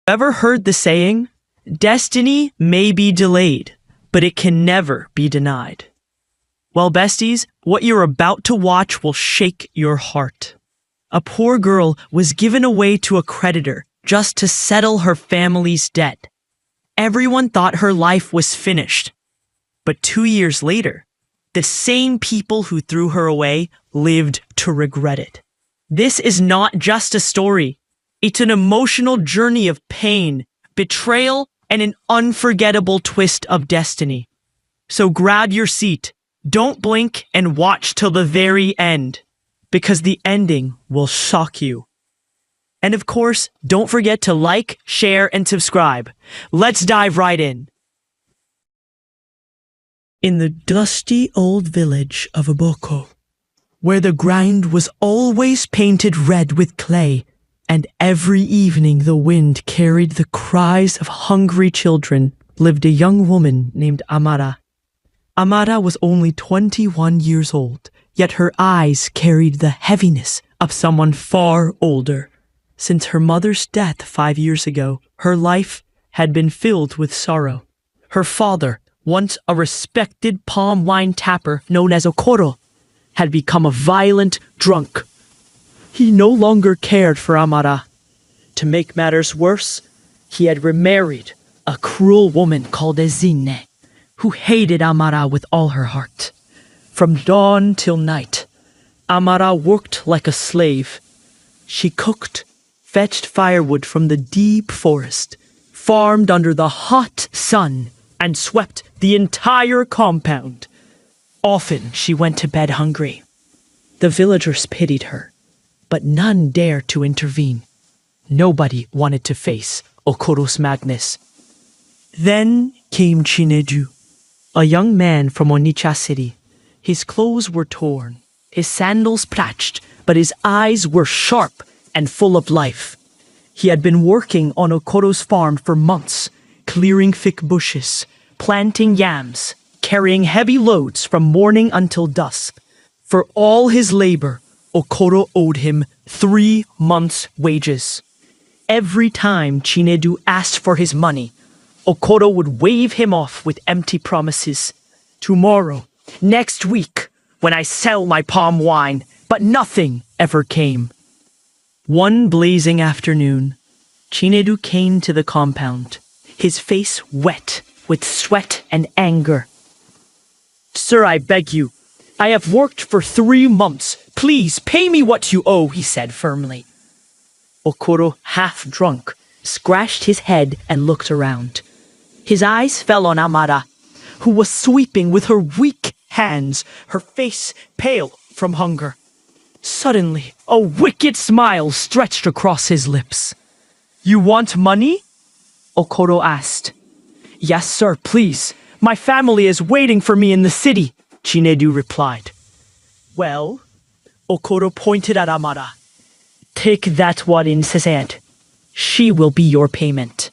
Ever heard the saying, destiny may be delayed, but it can never be denied? Well, besties, what you're about to watch will shake your heart. A poor girl was given away to a creditor just to settle her family's debt. Everyone thought her life was finished. But 2 years later, the same people who threw her away lived to regret it. This is not just a story. It's an emotional journey of pain, betrayal, and an unforgettable twist of destiny. So grab your seat, don't blink, and watch till the very end, because the ending will shock you. And of course, don't forget to like, share, and subscribe. Let's dive right in. In the dusty old village of Oboko, where the ground was always painted red with clay, and every evening the wind carried the cries of hungry children, lived a young woman named Amara. Amara was only 21 years old, yet her eyes carried the heaviness of someone far older. Since her mother's death 5 years ago, her life had been filled with sorrow. Her father, once a respected palm wine tapper known as Okoro, had become a violent drunk. He no longer cared for Amara. To make matters worse, he had remarried a cruel woman called Ezine, who hated Amara with all her heart. From dawn till night, Amara worked like a slave. She cooked, fetched firewood from the deep forest, farmed under the hot sun, and swept the entire compound. Often she went to bed hungry. The villagers pitied her, but none dared to intervene. Nobody wanted to face Okoro's madness. Then came Chinedu, a young man from Onitsha City. His clothes were torn, his sandals patched, but his eyes were sharp and full of life. He had been working on Okoro's farm for months, clearing thick bushes, planting yams, carrying heavy loads from morning until dusk. For all his labor, Okoro owed him 3 months' wages. Every time Chinedu asked for his money, Okoro would wave him off with empty promises. Tomorrow, next week, when I sell my palm wine, but nothing ever came. One blazing afternoon, Chinedu came to the compound, his face wet with sweat and anger. "Sir, I beg you. I have worked for 3 months. Please pay me what you owe," he said firmly. Okoro, half drunk, scratched his head and looked around. His eyes fell on Amara, who was sweeping with her weak hands, her face pale from hunger. Suddenly, a wicked smile stretched across his lips. "You want money?" Okoro asked. "Yes, sir, please. My family is waiting for me in the city," Chinedu replied. "Well," Okoro pointed at Amara, "take that one instead. She will be your payment."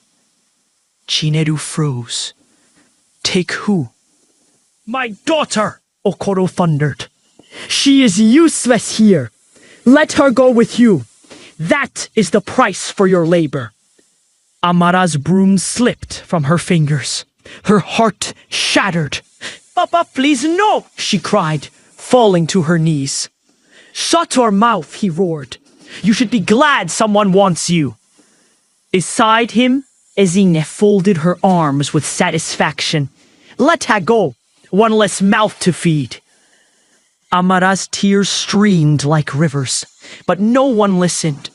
Chinedu froze. "Take who?" "My daughter," Okoro thundered. "She is useless here. Let her go with you. That is the price for your labor." Amara's broom slipped from her fingers. Her heart shattered. "Papa, please, no!" she cried, falling to her knees. "Shut your mouth," he roared. "You should be glad someone wants you." Beside him, Ezine folded her arms with satisfaction. "Let her go. One less mouth to feed." Amara's tears streamed like rivers, but no one listened.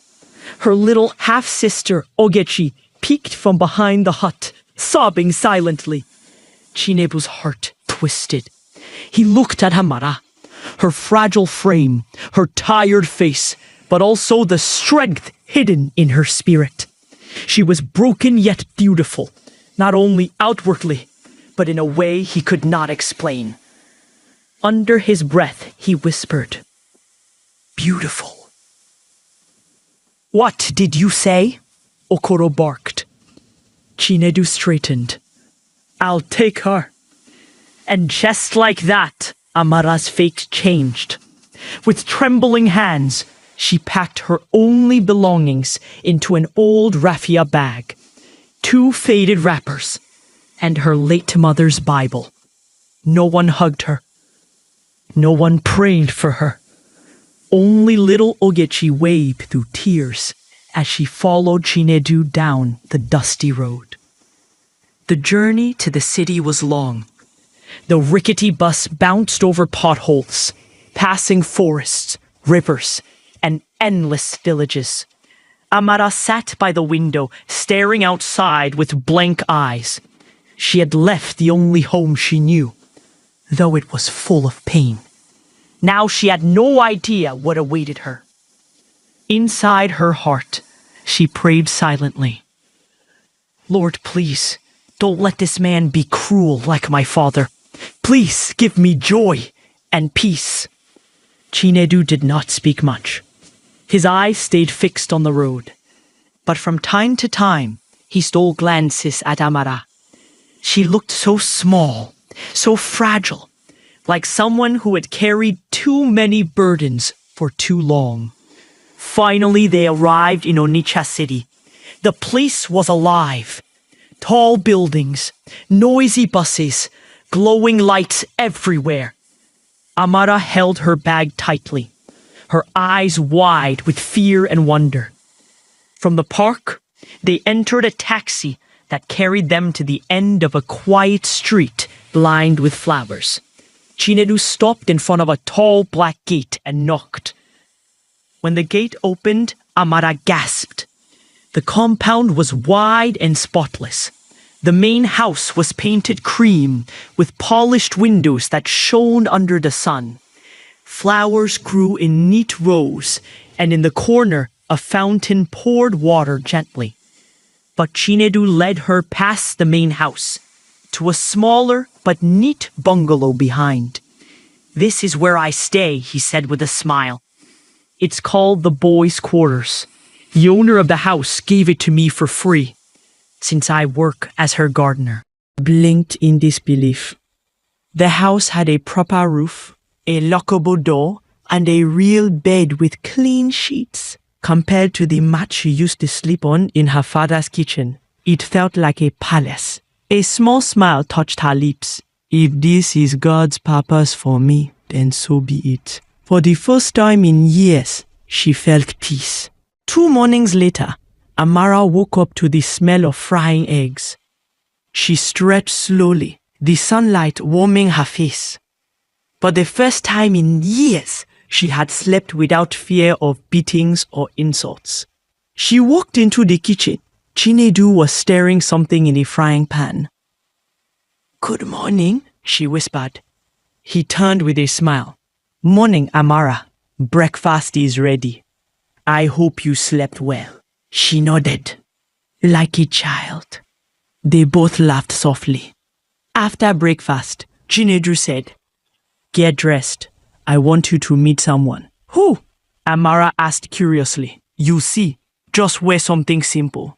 Her little half-sister, Ogechi, peeked from behind the hut, sobbing silently. Chinebu's heart twisted. He looked at Amara, her fragile frame, her tired face, but also the strength hidden in her spirit. She was broken yet beautiful, not only outwardly, but in a way he could not explain. Under his breath, he whispered, "Beautiful." "What did you say?" Okoro barked. Chinedu straightened. "I'll take her." And just like that, Amara's fate changed. With trembling hands, she packed her only belongings into an old raffia bag. 2 faded wrappers, and her late mother's Bible. No one hugged her. No one prayed for her. Only little Ogechi waved through tears as she followed Chinedu down the dusty road. The journey to the city was long. The rickety bus bounced over potholes, passing forests, rivers, and endless villages. Amara sat by the window, staring outside with blank eyes. She had left the only home she knew, though it was full of pain. Now she had no idea what awaited her. Inside her heart, she prayed silently. Lord, please, don't let this man be cruel like my father. Please give me joy and peace. Chinedu did not speak much. His eyes stayed fixed on the road. But from time to time, he stole glances at Amara. She looked so small, so fragile, like someone who had carried too many burdens for too long. Finally, they arrived in Onitsha City. The place was alive. Tall buildings, noisy buses, glowing lights everywhere. Amara held her bag tightly, her eyes wide with fear and wonder. From the park, they entered a taxi that carried them to the end of a quiet street lined with flowers. Chinedu stopped in front of a tall black gate and knocked. When the gate opened, Amara gasped. The compound was wide and spotless. The main house was painted cream, with polished windows that shone under the sun. Flowers grew in neat rows, and in the corner, a fountain poured water gently. But Chinedu led her past the main house, to a smaller but neat bungalow behind. "This is where I stay," he said with a smile. "It's called the boys' quarters. The owner of the house gave it to me for free, since I work as her gardener." Blinked in disbelief. The house had a proper roof, a lockable door, and a real bed with clean sheets. Compared to the mat she used to sleep on in her father's kitchen, it felt like a palace. A small smile touched her lips. If this is God's purpose for me, then so be it. For the first time in years, she felt peace. 2 mornings later, Amara woke up to the smell of frying eggs. She stretched slowly, the sunlight warming her face. For the first time in years, she had slept without fear of beatings or insults. She walked into the kitchen. Chinedu was stirring something in a frying pan. "Good morning," she whispered. He turned with a smile. "Morning, Amara. Breakfast is ready. I hope you slept well." She nodded, like a child. They both laughed softly. After breakfast, Chinedu said, "Get dressed. I want you to meet someone." "Who?" Amara asked curiously. "You see, just wear something simple."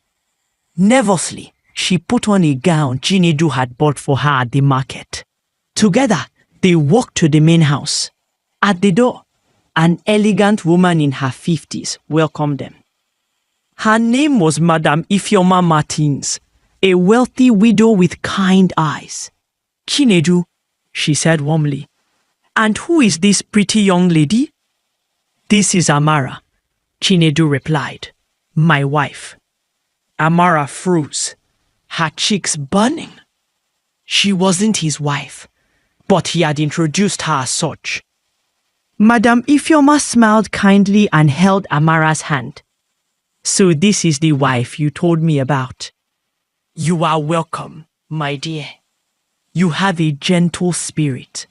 Nervously, she put on a gown Chinedu had bought for her at the market. Together, they walked to the main house. At the door, an elegant woman in her 50s welcomed them. Her name was Madame Ifeoma Martins, a wealthy widow with kind eyes. "Chinedu," she said warmly. "And who is this pretty young lady?" "This is Amara," Chinedu replied. "My wife." Amara froze, her cheeks burning. She wasn't his wife, but he had introduced her as such. Madame Ifeoma smiled kindly and held Amara's hand. "So this is the wife you told me about. You are welcome, my dear. You have a gentle spirit.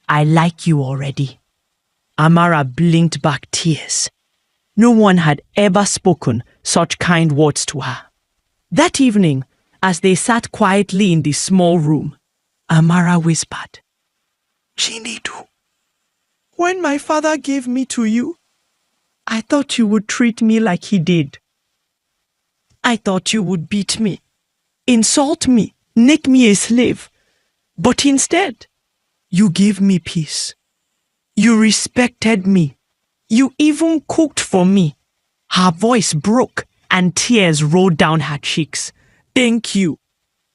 I like you already." Amara blinked back tears. No one had ever spoken such kind words to her. That evening, as they sat quietly in the small room, Amara whispered, "Chinedu, when my father gave me to you, I thought you would treat me like he did. I thought you would beat me, insult me, make me a slave. But instead, you gave me peace. You respected me. You even cooked for me." Her voice broke and tears rolled down her cheeks. Thank you.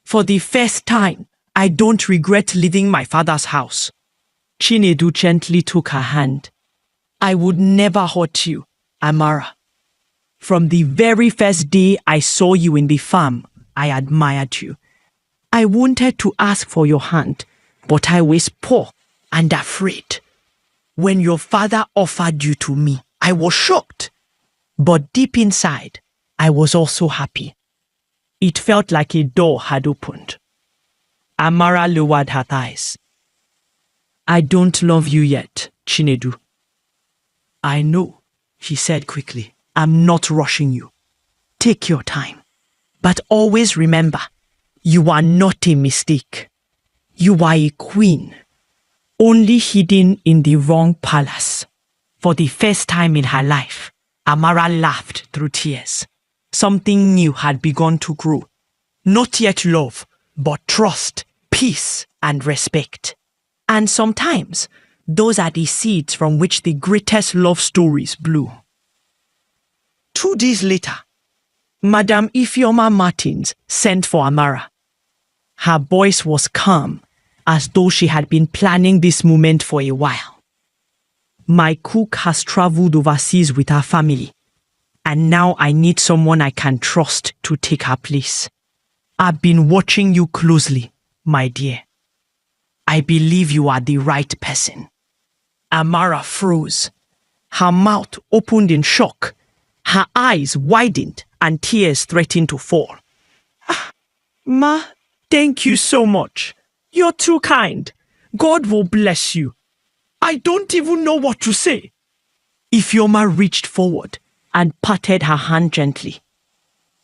For the first time, I don't regret leaving my father's house. Chinedu gently took her hand. I would never hurt you, Amara. From the very first day I saw you in the farm, I admired you. I wanted to ask for your hand, but I was poor and afraid. When your father offered you to me, I was shocked. But deep inside, I was also happy. It felt like a door had opened. Amara lowered her thighs. I don't love you yet, Chinedu. I know, she said quickly. I'm not rushing you. Take your time. But always remember, you are not a mistake. You are a queen, only hidden in the wrong palace. For the first time in her life, Amara laughed through tears. Something new had begun to grow. Not yet love, but trust, peace, and respect. And sometimes, those are the seeds from which the greatest love stories bloom. 2 days later, Madame Ifeoma Martins sent for Amara. Her voice was calm, as though she had been planning this moment for a while. My cook has traveled overseas with her family, and now I need someone I can trust to take her place. I've been watching you closely, my dear. I believe you are the right person. Amara froze. Her mouth opened in shock. Her eyes widened and tears threatened to fall. Ma, thank you so much. You're too kind. God will bless you. I don't even know what to say. Ifeoma reached forward and patted her hand gently.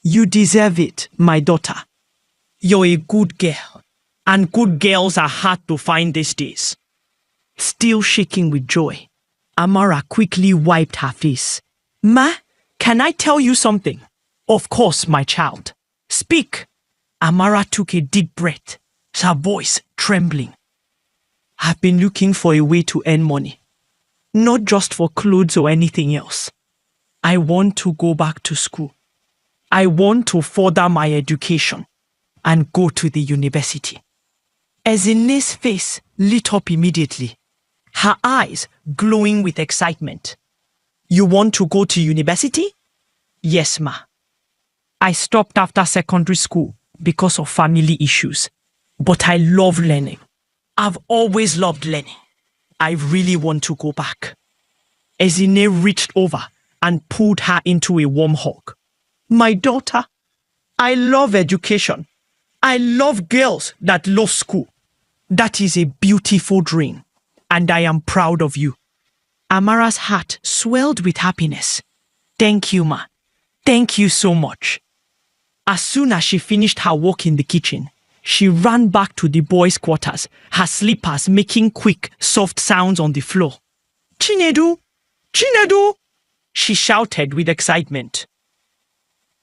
You deserve it, my daughter. You're a good girl, and good girls are hard to find these days. Still shaking with joy, Amara quickly wiped her face. Ma, can I tell you something? Of course, my child. Speak. Amara took a deep breath, her voice trembling. I've been looking for a way to earn money, not just for clothes or anything else. I want to go back to school. I want to further my education and go to the university. Ezine's face lit up immediately, her eyes glowing with excitement. You want to go to university? Yes, ma. I stopped after secondary school because of family issues, but I love learning. I've always loved learning. I really want to go back. Ezine reached over and pulled her into a warm hug. My daughter, I love education. I love girls that love school. That is a beautiful dream, and I am proud of you. Amara's heart swelled with happiness. Thank you, ma. Thank you so much. As soon as she finished her work in the kitchen, she ran back to the boys' quarters, her slippers making quick, soft sounds on the floor. Chinedu! Chinedu! She shouted with excitement.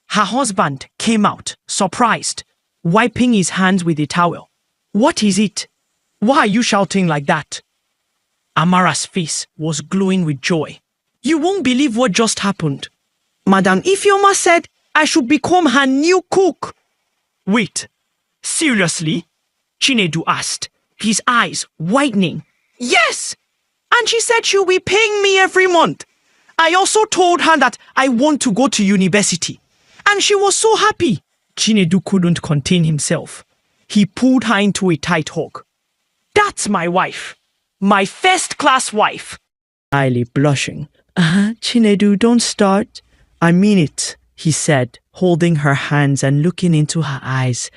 Her husband came out, surprised, wiping his hands with a towel. What is it? Why are you shouting like that? Amara's face was glowing with joy. You won't believe what just happened. Madame Ifeoma said I should become her new cook. Wait, seriously? Chinedu asked, his eyes widening. Yes! And she said she'll be paying me every month. I also told her that I want to go to university. And she was so happy. Chinedu couldn't contain himself. He pulled her into a tight hug. That's my wife. My first-class wife. Highly blushing. Chinedu, don't start. I mean it, he said, holding her hands and looking into her eyes.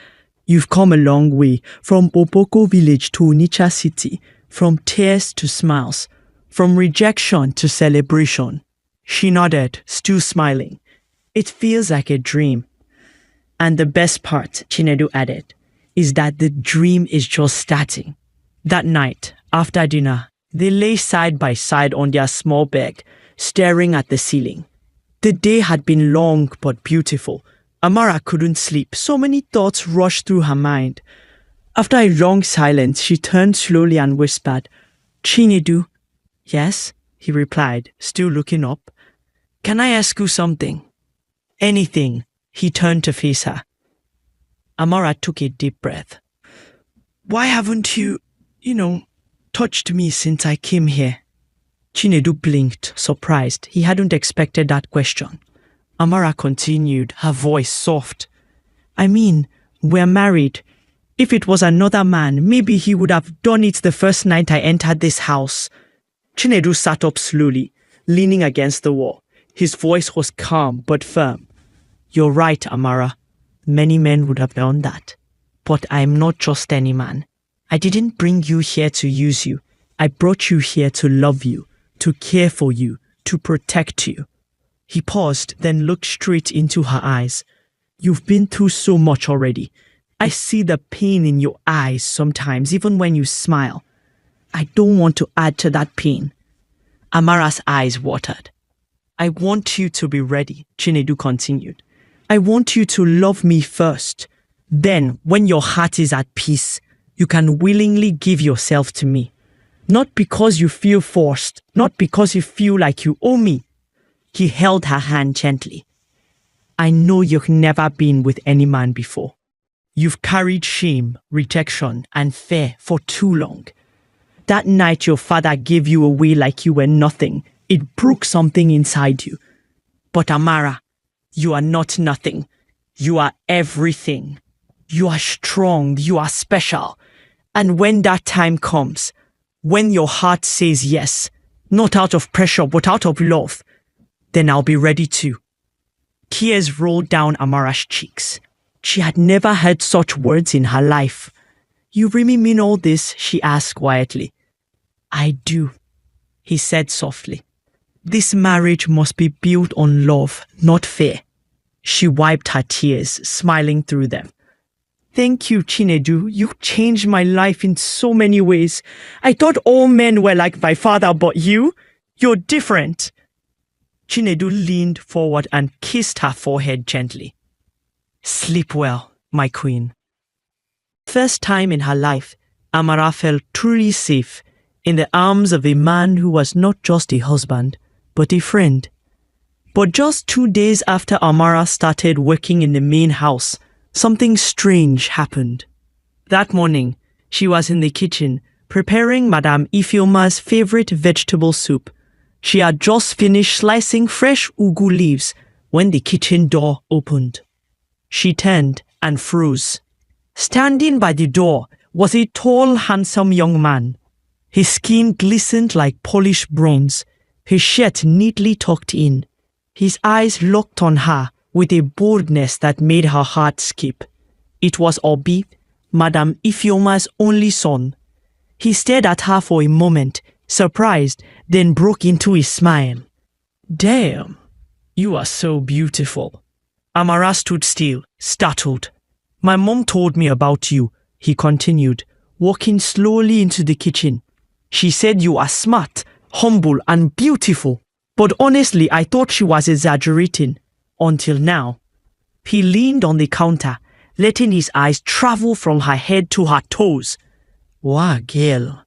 You've come a long way, from Opoko village to Onitsha city, from tears to smiles, from rejection to celebration. She nodded, still smiling. It feels like a dream. And the best part, Chinedu added, is that the dream is just starting. That night, after dinner, they lay side by side on their small bed, staring at the ceiling. The day had been long but beautiful. Amara couldn't sleep. So many thoughts rushed through her mind. After a long silence, she turned slowly and whispered, Chinedu. Yes, he replied, still looking up. Can I ask you something? Anything. He turned to face her. Amara took a deep breath. Why haven't you, touched me since I came here? Chinedu blinked, surprised. He hadn't expected that question. Amara continued, her voice soft. I mean, we're married. If it was another man, maybe he would have done it the first night I entered this house. Chinedu sat up slowly, leaning against the wall. His voice was calm but firm. You're right, Amara. Many men would have done that. But I'm not just any man. I didn't bring you here to use you. I brought you here to love you, to care for you, to protect you. He paused, then looked straight into her eyes. You've been through so much already. I see the pain in your eyes sometimes, even when you smile. I don't want to add to that pain. Amara's eyes watered. I want you to be ready, Chinedu continued. I want you to love me first. Then, when your heart is at peace, you can willingly give yourself to me. Not because you feel forced, not because you feel like you owe me. He held her hand gently. I know you've never been with any man before. You've carried shame, rejection, and fear for too long. That night your father gave you away like you were nothing. It broke something inside you. But Amara, you are not nothing. You are everything. You are strong. You are special. And when that time comes, when your heart says yes, not out of pressure, but out of love, then I'll be ready too. Tears rolled down Amara's cheeks. She had never heard such words in her life. You really mean all this? She asked quietly. I do, he said softly. This marriage must be built on love, not fear. She wiped her tears, smiling through them. Thank you, Chinedu. You changed my life in so many ways. I thought all men were like my father, but you're different. Chinedu leaned forward and kissed her forehead gently. Sleep well, my queen. First time in her life, Amara felt truly safe in the arms of a man who was not just a husband, but a friend. But just 2 days after Amara started working in the main house, something strange happened. That morning, she was in the kitchen preparing Madame Ifeoma's favorite vegetable soup. She had just finished slicing fresh ugu leaves when the kitchen door opened. She turned and froze. Standing by the door was a tall, handsome young man. His skin glistened like polished bronze, his shirt neatly tucked in. His eyes locked on her with a boldness that made her heart skip. It was Obi, Madame Ifeoma's only son. He stared at her for a moment, surprised, then broke into a smile. Damn, you are so beautiful. Amara stood still, startled. My mom told me about you, he continued, walking slowly into the kitchen. She said you are smart, humble, and beautiful. But honestly, I thought she was exaggerating. Until now. He leaned on the counter, letting his eyes travel from her head to her toes. Wow, girl,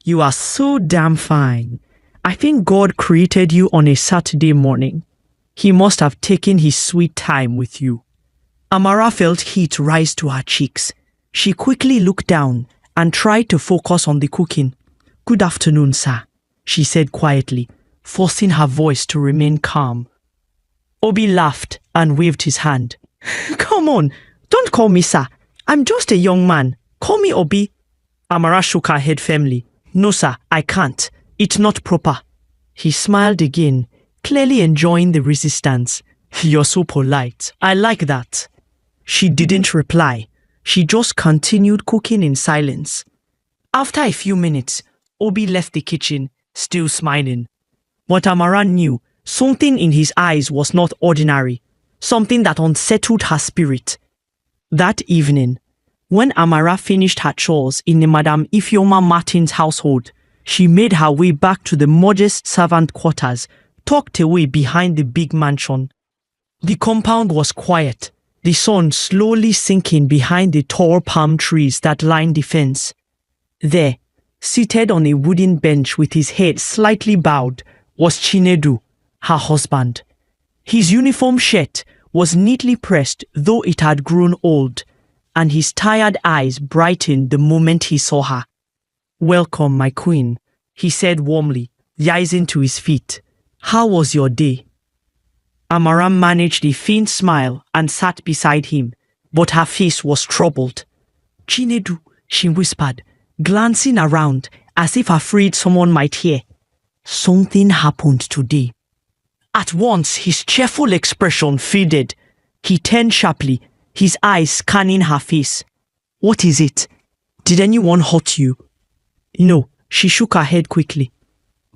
you are so damn fine. I think God created you on a Saturday morning. He must have taken his sweet time with you. Amara felt heat rise to her cheeks. She quickly looked down and tried to focus on the cooking. Good afternoon, sir, she said quietly, forcing her voice to remain calm. Obi laughed and waved his hand. Come on, don't call me sir. I'm just a young man. Call me Obi. Amara shook her head firmly. No sir, I can't. It's not proper. He smiled again, clearly enjoying the resistance. You're so polite. I like that. She didn't reply. She just continued cooking in silence. After a few minutes, Obi left the kitchen, still smiling. But Amara knew something in his eyes was not ordinary, something that unsettled her spirit. That evening, when Amara finished her chores in the Madame Ifeoma Martin's household, she made her way back to the modest servant quarters, tucked away behind the big mansion. The compound was quiet, the sun slowly sinking behind the tall palm trees that lined the fence. There, seated on a wooden bench with his head slightly bowed, was Chinedu, her husband. His uniform shirt was neatly pressed, though it had grown old, and his tired eyes brightened the moment he saw her. "Welcome, my queen," he said warmly, rising to his feet. "How was your day?" Amara managed a faint smile and sat beside him, but her face was troubled. "Chinedu," she whispered, glancing around as if afraid someone might hear. "Something happened today." At once, his cheerful expression faded. He turned sharply, his eyes scanning her face. "What is it? Did anyone hurt you?" "No," she shook her head quickly.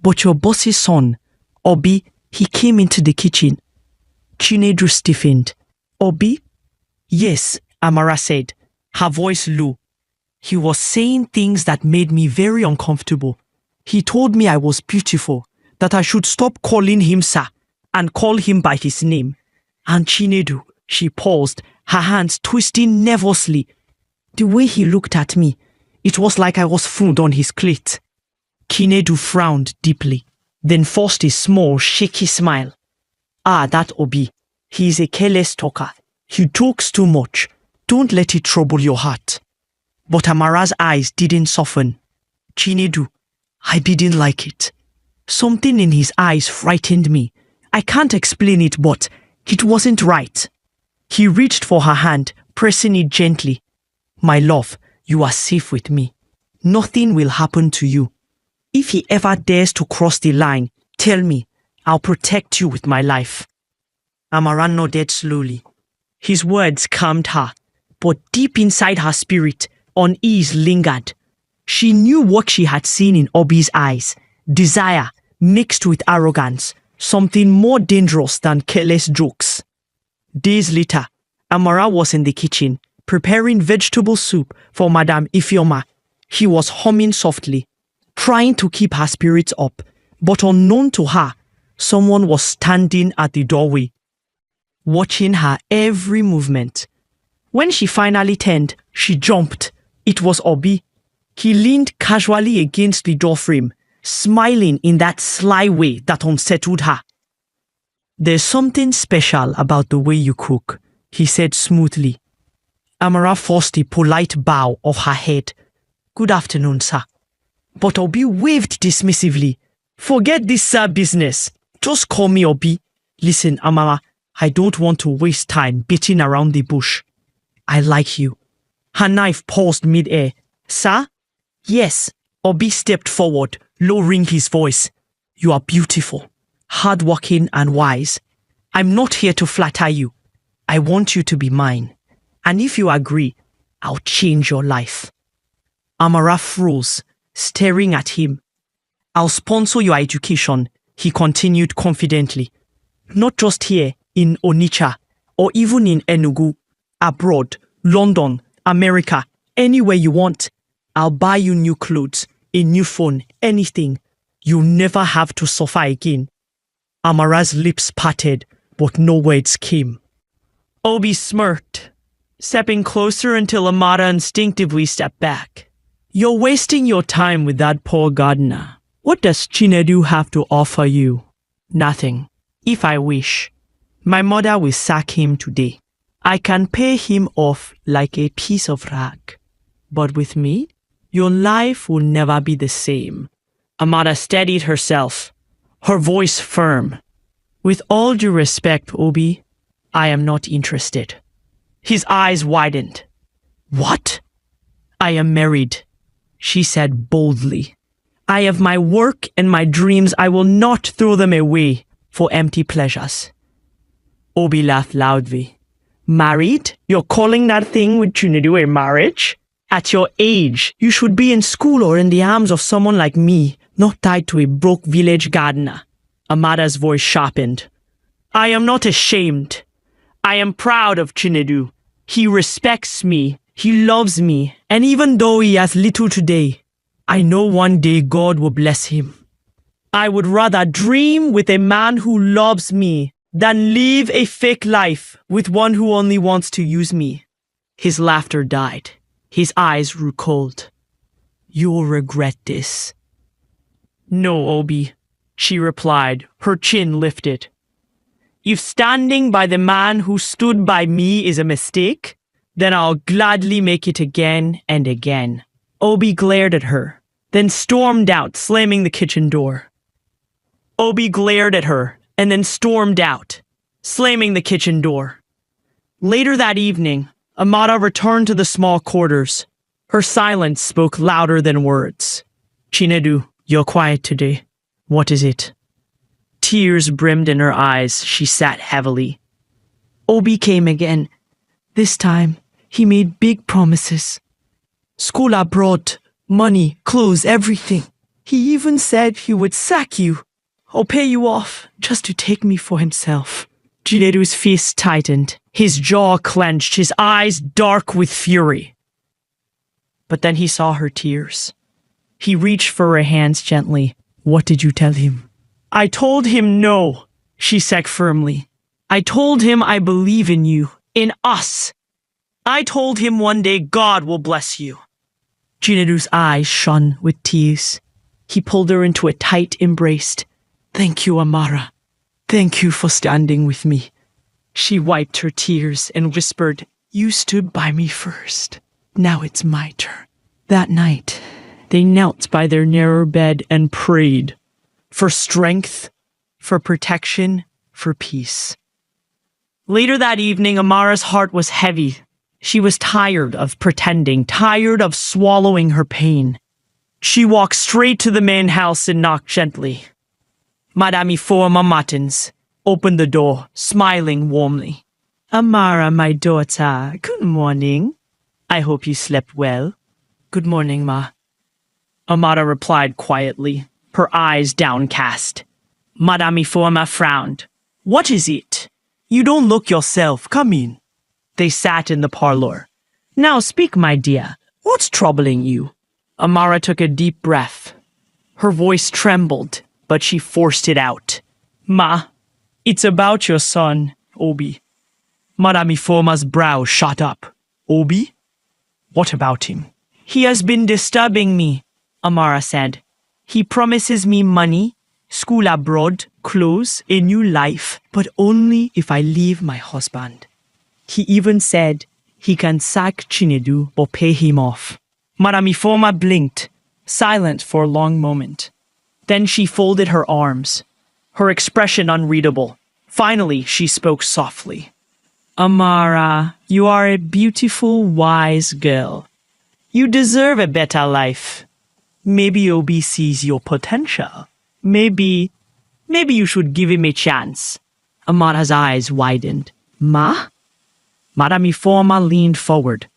"But your boss's son, Obi, he came into the kitchen." Chinedu stiffened. "Obi?" "Yes," Amara said, her voice low. "He was saying things that made me very uncomfortable. He told me I was beautiful, that I should stop calling him sir and call him by his name. And Chinedu," she paused, her hands twisting nervously. "The way he looked at me, it was like I was food on his plate." Chinedu frowned deeply, then forced a small, shaky smile. "Ah, that Obi. He is a careless talker. He talks too much. Don't let it trouble your heart." But Amara's eyes didn't soften. "Chinedu, I didn't like it. Something in his eyes frightened me. I can't explain it, but it wasn't right." He reached for her hand, pressing it gently. "My love, you are safe with me. Nothing will happen to you. If he ever dares to cross the line, tell me. I'll protect you with my life." Amara nodded slowly. His words calmed her, but deep inside her spirit, unease lingered. She knew what she had seen in Obi's eyes: desire mixed with arrogance, something more dangerous than careless jokes. Days later, Amara was in the kitchen, preparing vegetable soup for Madame Ifeoma. He was humming softly, trying to keep her spirits up, but unknown to her, someone was standing at the doorway, watching her every movement. When she finally turned, she jumped. It was Obi. He leaned casually against the doorframe, smiling in that sly way that unsettled her. "There's something special about the way you cook," he said smoothly. Amara forced a polite bow of her head. "Good afternoon, sir." But Obi waved dismissively. "Forget this sir business. Just call me Obi. Listen, Amara, I don't want to waste time beating around the bush. I like you." Her knife paused mid-air. "Sir?" "Yes." Obi stepped forward, lowering his voice. "You are beautiful, hardworking and wise. I'm not here to flatter you. I want you to be mine. And if you agree, I'll change your life." Amara froze, staring at him. "I'll sponsor your education," he continued confidently. "Not just here in Onitsha or even in Enugu, abroad, London, America, anywhere you want. I'll buy you new clothes, a new phone, anything. You'll never have to suffer again." Amara's lips parted, but no words came. Obi smirked, stepping closer until Amara instinctively stepped back. "You're wasting your time with that poor gardener. What does Chinedu have to offer you?" "Nothing. If I wish. My mother will sack him today. I can pay him off like a piece of rag. But with me, your life will never be the same." Amara steadied herself, her voice firm. "With all due respect, Obi, I am not interested." His eyes widened. "What?" "I am married," she said boldly. "I have my work and my dreams. I will not throw them away for empty pleasures." Obi laughed loudly. "Married? You're calling that thing with Chinedu a marriage? At your age, you should be in school or in the arms of someone like me, not tied to a broke village gardener." Amada's voice sharpened. "I am not ashamed. I am proud of Chinedu. He respects me, he loves me, and even though he has little today, I know one day God will bless him. I would rather dream with a man who loves me than live a fake life with one who only wants to use me." His laughter died. His eyes grew cold. "You'll regret this." "No, Obi," she replied, her chin lifted. "If standing by the man who stood by me is a mistake, Then I'll gladly make it again and again. Obi glared at her, then stormed out, slamming the kitchen door. Obi glared at her, and then stormed out, slamming the kitchen door. Later that evening, Amara returned to the small quarters. Her silence spoke louder than words. Chinedu, you're quiet today. What is it? Tears brimmed in her eyes. She sat heavily. Obi came again. This time, he made big promises. School abroad, money, clothes, everything. He even said he would sack you or pay you off just to take me for himself. Chinedu's fist tightened. His jaw clenched, his eyes dark with fury. But then he saw her tears. He reached for her hands gently. What did you tell him? I told him no, she said firmly. I told him I believe in you, in us. I told him one day God will bless you. Chinedu's eyes shone with tears. He pulled her into a tight embrace. Thank you, Amara. Thank you for standing with me. She wiped her tears and whispered, You stood by me first. Now it's my turn. That night, they knelt by their narrow bed and prayed for strength, for protection, for peace. Later that evening, Amara's heart was heavy. She was tired of pretending, tired of swallowing her pain. She walked straight to the main house and knocked gently. Madame Forma Martins opened the door, smiling warmly. Amara, my daughter, good morning. I hope you slept well. Good morning, Ma. Amara replied quietly, her eyes downcast. Madame Forma frowned. What is it? You don't look yourself. Come in. They sat in the parlor. Now speak, my dear. What's troubling you? Amara took a deep breath. Her voice trembled, but she forced it out. Ma, it's about your son, Obi. Madame Forma's brow shot up. Obi? What about him? He has been disturbing me, Amara said. He promises me money, school abroad, clothes, a new life, but only if I leave my husband. He even said he can sack Chinedu or pay him off. Madame Forma blinked, silent for a long moment. Then she folded her arms, her expression unreadable. Finally, she spoke softly. Amara, you are a beautiful, wise girl. You deserve a better life. Maybe Obi sees your potential. Maybe you should give him a chance. Amara's eyes widened. Ma? Madame Forma leaned forward.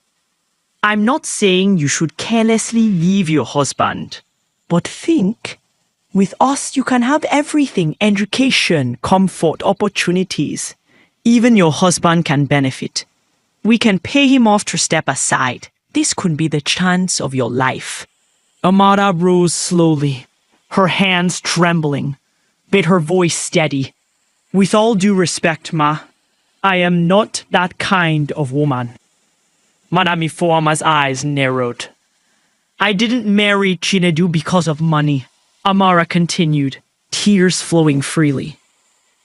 I'm not saying you should carelessly leave your husband, but think, with us you can have everything, education, comfort, opportunities. Even your husband can benefit. We can pay him off to step aside. This could be the chance of your life. Amara rose slowly, her hands trembling, but her voice steady. With all due respect, Ma, I am not that kind of woman. Madame Forma's eyes narrowed. I didn't marry Chinedu because of money, Amara continued, tears flowing freely.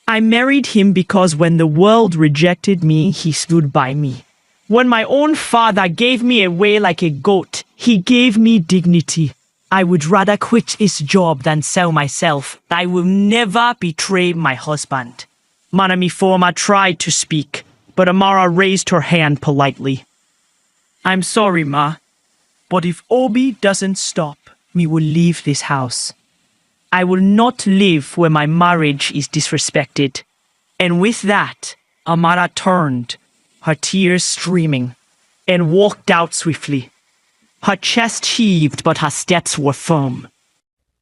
I married him because when the world rejected me, he stood by me. When my own father gave me away like a goat, he gave me dignity. I would rather quit his job than sell myself. I will never betray my husband. Madame Forma tried to speak, but Amara raised her hand politely. I'm sorry, Ma, but if Obi doesn't stop, we will leave this house. I will not live where my marriage is disrespected. And with that, Amara turned, her tears streaming, and walked out swiftly. Her chest heaved, but her steps were firm.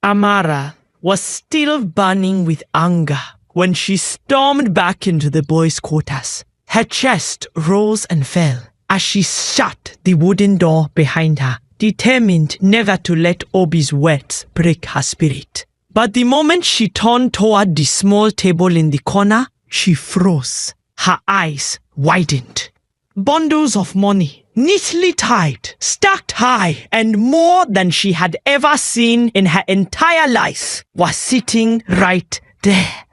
Amara was still burning with anger when she stormed back into the boys' quarters. Her chest rose and fell as she shut the wooden door behind her, determined never to let Obi's words break her spirit. But the moment she turned toward the small table in the corner, she froze. Her eyes widened. Bundles of money, neatly tied, stacked high, and more than she had ever seen in her entire life, were sitting right there.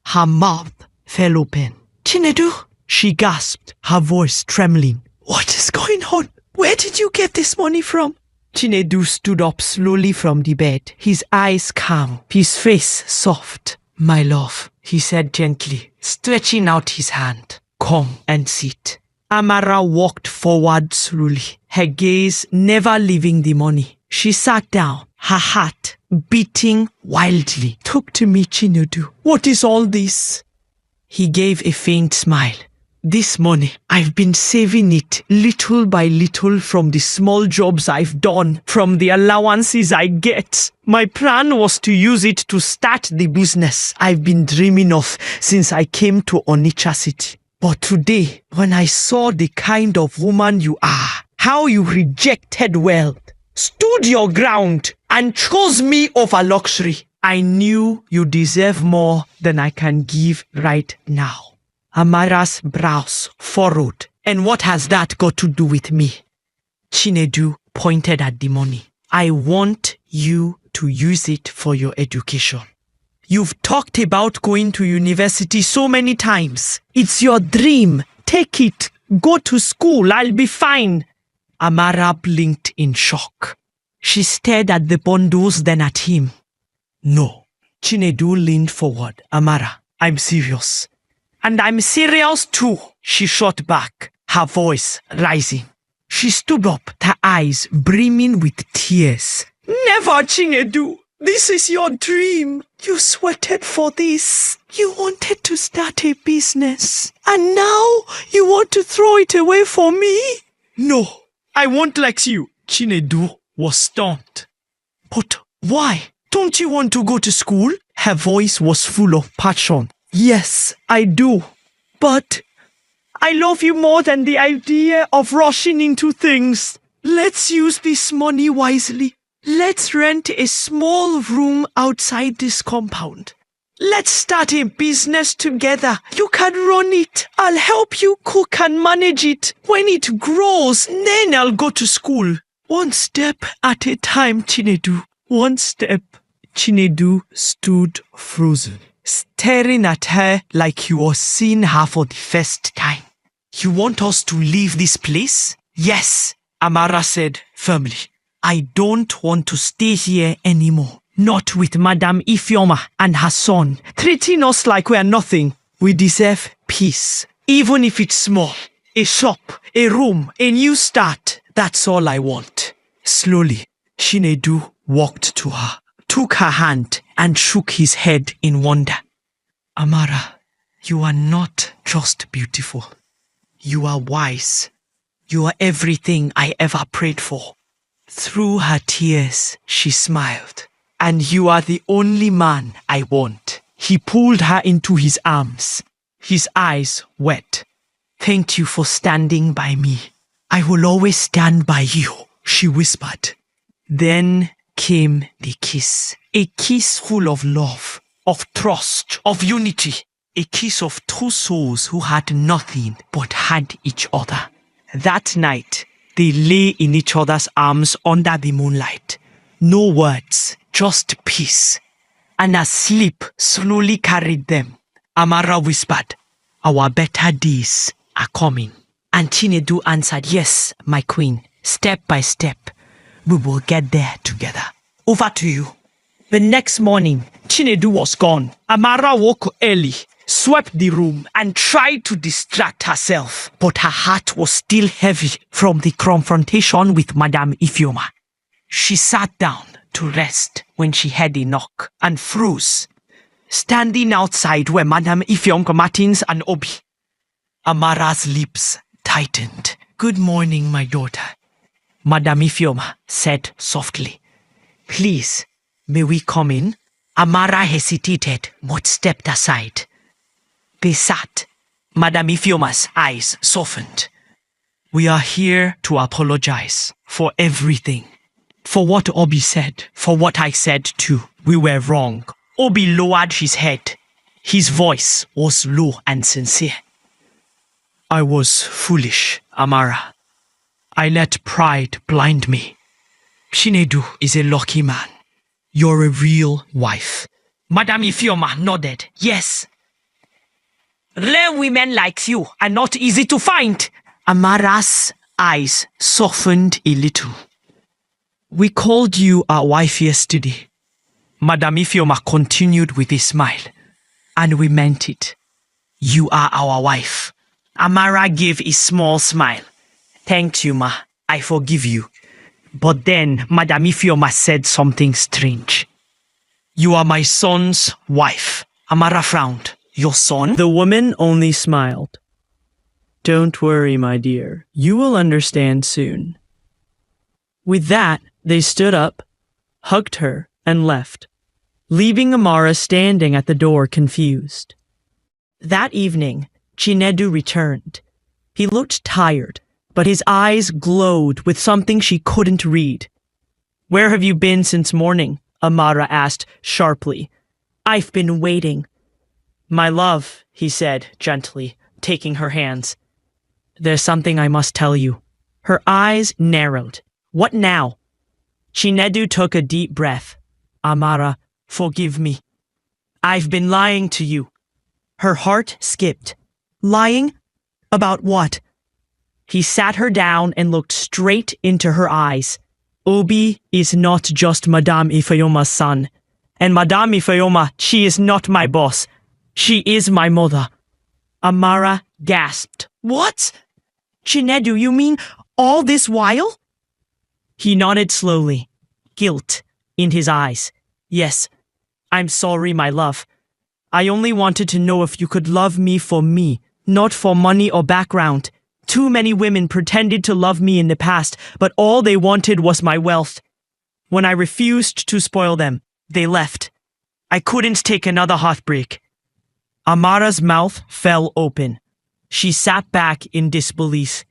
Her mouth fell open. Chinedu, she gasped, her voice trembling. What is going on? Where did you get this money from? Chinedu stood up slowly from the bed, his eyes calm, his face soft. My love, he said gently, stretching out his hand. Come and sit. Amara walked forward slowly, her gaze never leaving the money. She sat down, her heart beating wildly. Talk to me, Chinedu. What is all this? He gave a faint smile. This money, I've been saving it little by little from the small jobs I've done, from the allowances I get. My plan was to use it to start the business I've been dreaming of since I came to Onitsha City. But today, when I saw the kind of woman you are, how you rejected wealth, stood your ground, and chose me over luxury, I knew you deserve more than I can give right now. Amara's brows furrowed. And what has that got to do with me? Chinedu pointed at the money. I want you to use it for your education. You've talked about going to university so many times. It's your dream. Take it. Go to school. I'll be fine. Amara blinked in shock. She stared at the bundles, then at him. No. Chinedu leaned forward. Amara, I'm serious. And I'm serious too, she shot back, her voice rising. She stood up, her eyes brimming with tears. Never, Chinedu. This is your dream. You sweated for this. You wanted to start a business. And now you want to throw it away for me? No, I won't let you. Chinedu was stunned. But why? Don't you want to go to school? Her voice was full of passion. Yes, I do. But I love you more than the idea of rushing into things. Let's use this money wisely. Let's rent a small room outside this compound. Let's start a business together. You can run it. I'll help you cook and manage it. When it grows, then I'll go to school. One step at a time, Chinedu. One step. Chinedu stood frozen, staring at her like he was seeing her for the first time. You want us to leave this place? Yes, Amara said firmly. I don't want to stay here anymore. Not with Madame Ifeoma and her son, treating us like we're nothing. We deserve peace, even if it's small. A shop, a room, a new start. That's all I want. Slowly, Chinedu walked to her, took her hand, and shook his head in wonder. Amara, you are not just beautiful. You are wise. You are everything I ever prayed for. Through her tears, she smiled. And you are the only man I want. He pulled her into his arms, his eyes wet. Thank you for standing by me. I will always stand by you, she whispered. Then came the kiss. A kiss full of love, of trust, of unity. A kiss of two souls who had nothing but had each other. That night, they lay in each other's arms under the moonlight. No words, just peace. And as sleep slowly carried them, Amara whispered, our better days are coming. And Chinedu answered, yes, my queen, step by step, we will get there together. Over to you. The next morning, Chinedu was gone. Amara woke early, swept the room, and tried to distract herself. But her heart was still heavy from the confrontation with Madame Ifeoma. She sat down to rest when she heard a knock and froze, standing outside were Madame Ifeoma Martins and Obi. Amara's lips tightened. Good morning, my daughter, Madame Ifeoma said softly. Please, may we come in? Amara hesitated but stepped aside. They sat. Madame Ifeoma's eyes softened. We are here to apologize for everything. For what Obi said, for what I said too. We were wrong. Obi lowered his head. His voice was low and sincere. I was foolish, Amara. I let pride blind me. Chinedu is a lucky man. You're a real wife. Madame Ifeoma nodded. Yes. Rare women like you are not easy to find. Amara's eyes softened a little. We called you our wife yesterday. Madame Ifeoma continued with a smile. And we meant it. You are our wife. Amara gave a small smile. Thank you, ma. I forgive you. But then Madame Ifeoma said something strange. You are my son's wife. Amara frowned. Your son? The woman only smiled. Don't worry, my dear. You will understand soon. With that, they stood up, hugged her, and left, leaving Amara standing at the door confused. That evening, Chinedu returned. He looked tired, but his eyes glowed with something she couldn't read. Where have you been since morning? Amara asked sharply. I've been waiting. My love, he said gently, taking her hands. There's something I must tell you. Her eyes narrowed. What now? Chinedu took a deep breath. Amara, forgive me. I've been lying to you. Her heart skipped. Lying? About what? He sat her down and looked straight into her eyes. Obi is not just Madame Ifeoma's son. And Madame Ifeoma, she is not my boss. She is my mother. Amara gasped. What? Chinedu, you mean all this while? He nodded slowly, guilt in his eyes. Yes, I'm sorry, my love. I only wanted to know if you could love me, not for money or background. Too many women pretended to love me in the past, but all they wanted was my wealth. When I refused to spoil them, they left. I couldn't take another heartbreak. Amara's mouth fell open. She sat back in disbelief.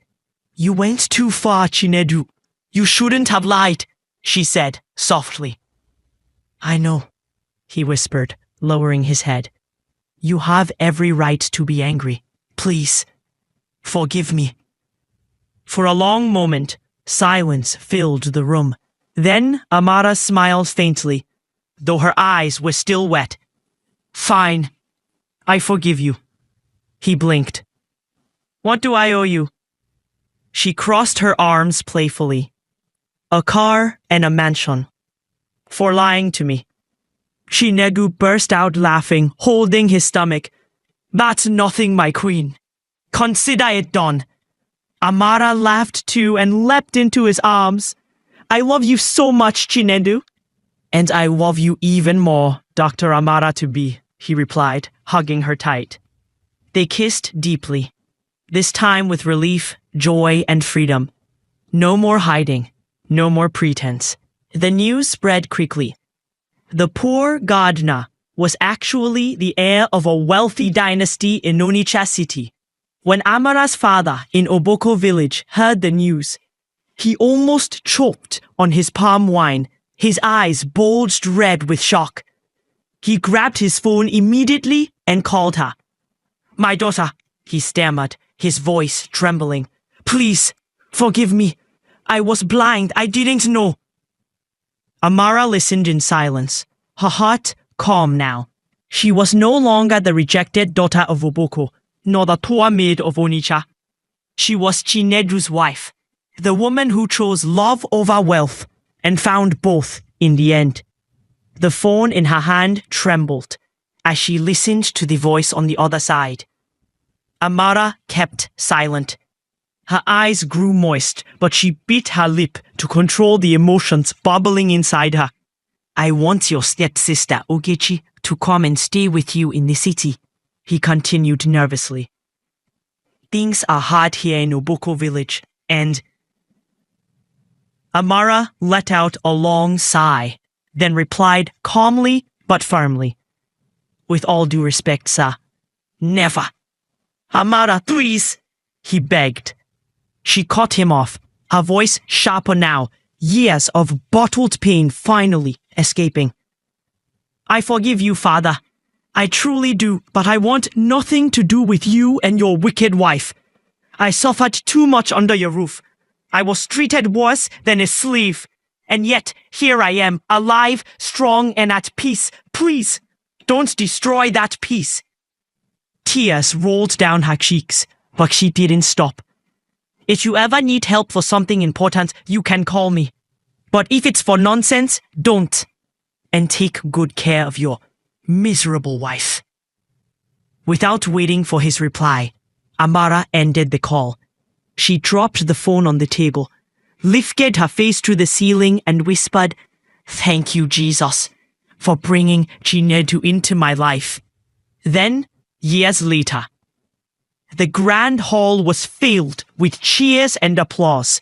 You went too far, Chinedu. You shouldn't have lied, she said softly. I know, he whispered, lowering his head. You have every right to be angry. Please, forgive me. For a long moment, silence filled the room. Then Amara smiled faintly, though her eyes were still wet. Fine, I forgive you. He blinked. What do I owe you? She crossed her arms playfully. A car and a mansion. For lying to me. Chinedu burst out laughing, holding his stomach. That's nothing, my queen. Consider it done. Amara laughed too and leapt into his arms. I love you so much, Chinedu. And I love you even more, Dr. Amara to be, he replied, hugging her tight. They kissed deeply, this time with relief, joy, and freedom. No more hiding, no more pretense. The news spread quickly. The poor gardener was actually the heir of a wealthy dynasty in Onitsha city. When Amara's father in Oboko village heard the news, he almost choked on his palm wine. His eyes bulged red with shock. He grabbed his phone immediately and called her. My daughter, he stammered, his voice trembling. Please, forgive me. I was blind. I didn't know. Amara listened in silence, her heart calm now. She was no longer the rejected daughter of Oboko, nor the poor maid of Onitsha. She was Chinedu's wife, the woman who chose love over wealth and found both in the end. The phone in her hand trembled as she listened to the voice on the other side. Amara kept silent. Her eyes grew moist, but she bit her lip to control the emotions bubbling inside her. I want your stepsister, Ogechi, to come and stay with you in the city, he continued nervously. Things are hard here in Oboko village, and... Amara let out a long sigh, then replied calmly but firmly. With all due respect, sir, never. Amara, please, he begged. She cut him off, her voice sharper now, years of bottled pain finally escaping. I forgive you, father. I truly do, but I want nothing to do with you and your wicked wife. I suffered too much under your roof. I was treated worse than a slave. And yet, here I am, alive, strong, and at peace. Please, don't destroy that peace. Tears rolled down her cheeks, but she didn't stop. If you ever need help for something important, you can call me. But if it's for nonsense, don't. And take good care of your miserable wife." Without waiting for his reply, Amara ended the call. She dropped the phone on the table, lifted her face to the ceiling and whispered, "Thank you, Jesus, for bringing Chinedu into my life." Then, years later, the grand hall was filled with cheers and applause.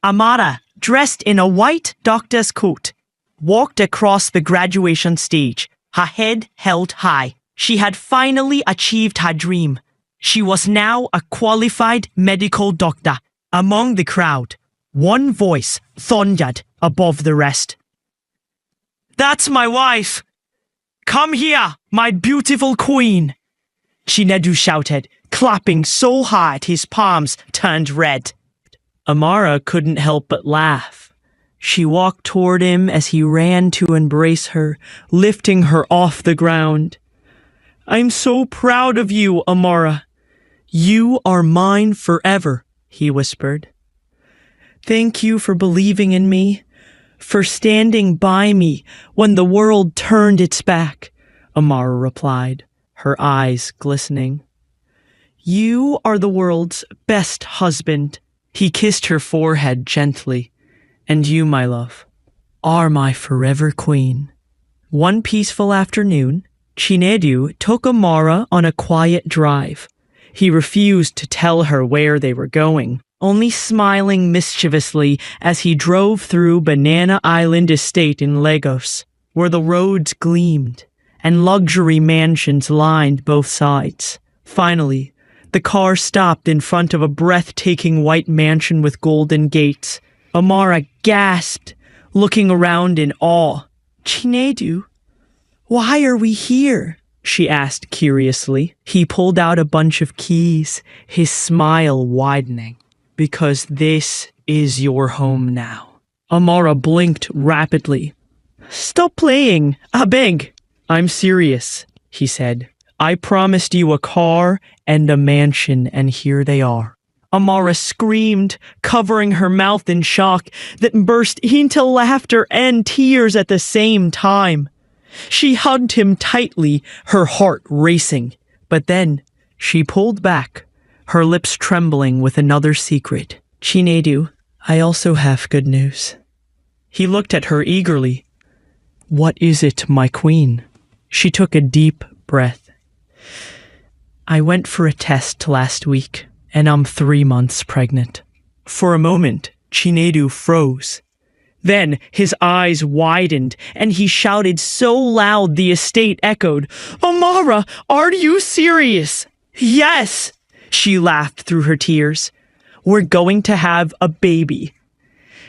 Amara, dressed in a white doctor's coat, walked across the graduation stage, her head held high. She had finally achieved her dream. She was now a qualified medical doctor. Among the crowd, one voice thundered above the rest. "That's my wife! Come here, my beautiful queen!" Chinedu shouted, clapping so hard his palms turned red. Amara couldn't help but laugh. She walked toward him as he ran to embrace her, lifting her off the ground. "I'm so proud of you, Amara. You are mine forever," he whispered. "Thank you for believing in me, for standing by me when the world turned its back," Amara replied, her eyes glistening. "You are the world's best husband." He kissed her forehead gently. "And you, my love, are my forever queen." One peaceful afternoon, Chinedu took Amara on a quiet drive. He refused to tell her where they were going, only smiling mischievously as he drove through Banana Island Estate in Lagos, where the roads gleamed and luxury mansions lined both sides. Finally, the car stopped in front of a breathtaking white mansion with golden gates. Amara gasped, looking around in awe. "Chinedu, why are we here?" she asked curiously. He pulled out a bunch of keys, his smile widening. "Because this is your home now." Amara blinked rapidly. "Stop playing, I beg." "I'm serious," he said. "I promised you a car and a mansion, and here they are." Amara screamed, covering her mouth in shock that burst into laughter and tears at the same time. She hugged him tightly, her heart racing. But then she pulled back, her lips trembling with another secret. "Chinedu, I also have good news." He looked at her eagerly. "What is it, my queen?" She took a deep breath. "I went for a test last week, and I'm 3 months pregnant." For a moment, Chinedu froze. Then his eyes widened, and he shouted so loud the estate echoed, "Amara, are you serious?" "Yes," she laughed through her tears. "We're going to have a baby."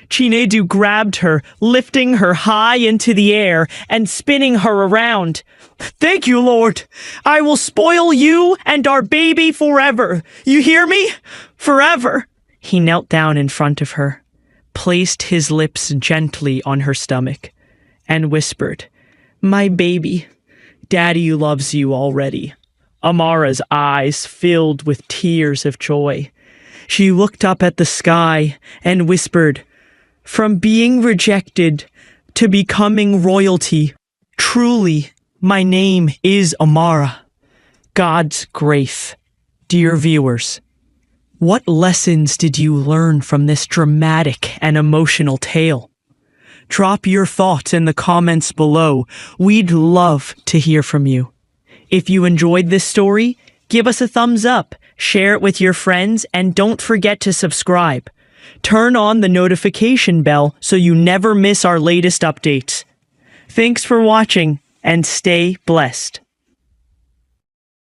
Chinedu grabbed her, lifting her high into the air and spinning her around. "Thank you, Lord. I will spoil you and our baby forever. You hear me? Forever." He knelt down in front of her, placed his lips gently on her stomach, and whispered, "My baby, Daddy loves you already." Amara's eyes filled with tears of joy. She looked up at the sky and whispered, "From being rejected to becoming royalty, truly, my name is Amara." God's grace. Dear viewers, what lessons did you learn from this dramatic and emotional tale? Drop your thoughts in the comments below. We'd love to hear from you. If you enjoyed this story, give us a thumbs up, share it with your friends, and don't forget to subscribe. Turn on the notification bell so you never miss our latest updates. Thanks for watching, and stay blessed.